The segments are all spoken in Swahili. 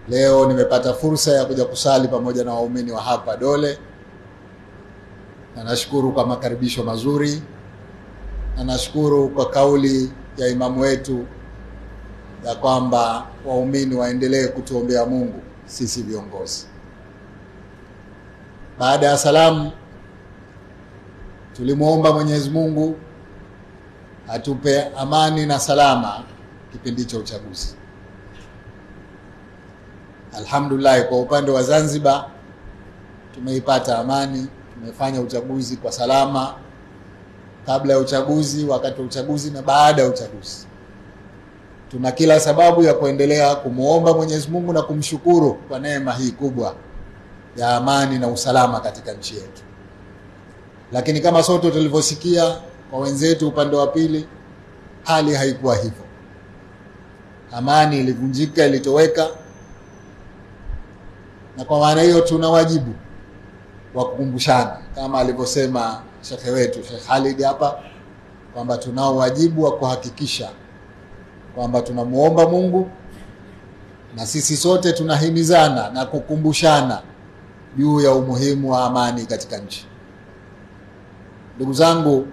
Leo nimepata fursa ya kuja kusali pamoja na waumini wa hapa Dole, na nashukuru kwa makaribisho mazuri, na nashukuru kwa kauli ya imamu wetu ya kwamba waumini waendelee kutuombea Mungu sisi viongozi. Baada ya salamu, tulimuomba Mwenyezi Mungu atupe amani na salama kipindi cha uchaguzi. Alhamdulillah, kwa upande wa Zanzibar tumeipata amani, tumefanya uchaguzi kwa salama, kabla ya uchaguzi, wakati wa uchaguzi na baada ya uchaguzi. Tuna kila sababu ya kuendelea kumuomba Mwenyezi Mungu na kumshukuru kwa neema hii kubwa ya amani na usalama katika nchi yetu. Lakini kama sote tulivyosikia kwa wenzetu upande wa pili, hali haikuwa hivyo. Amani ilivunjika, ilitoweka, na kwa maana hiyo tuna wajibu wa kukumbushana kama alivyosema shekhe wetu Sheikh Khalid hapa kwamba tunao wajibu wa kuhakikisha kwamba tunamuomba Mungu na sisi sote tunahimizana na kukumbushana juu ya umuhimu wa amani katika nchi. Ndugu zangu,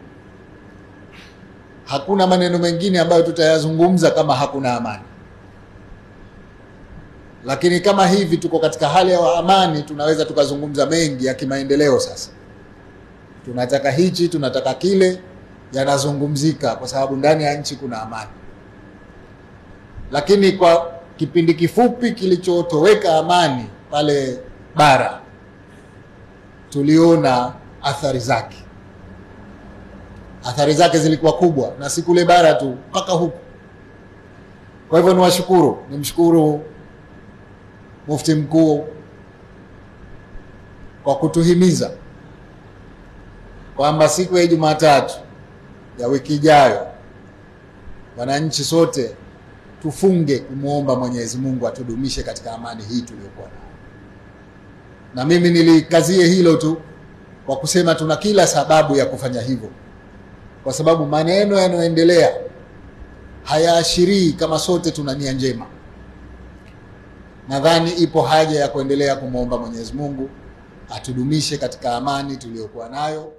hakuna maneno mengine ambayo tutayazungumza kama hakuna amani. Lakini kama hivi tuko katika hali ya amani, tunaweza tukazungumza mengi ya kimaendeleo. Sasa tunataka hichi, tunataka kile, yanazungumzika kwa sababu ndani ya nchi kuna amani. Lakini kwa kipindi kifupi kilichotoweka amani pale bara, tuliona athari zake. Athari zake zilikuwa kubwa, na si kule bara tu, mpaka huku. Kwa hivyo nimshukuru Mufti Mkuu kwa kutuhimiza kwamba siku ya Jumatatu ya wiki ijayo wananchi sote tufunge kumuomba Mwenyezi Mungu atudumishe katika amani hii tuliyokuwa nayo. Na mimi nilikazie hilo tu kwa kusema tuna kila sababu ya kufanya hivyo, kwa sababu maneno yanayoendelea hayaashirii kama sote tuna nia njema. Nadhani ipo haja ya kuendelea kumuomba Mwenyezi Mungu atudumishe katika amani tuliyokuwa nayo.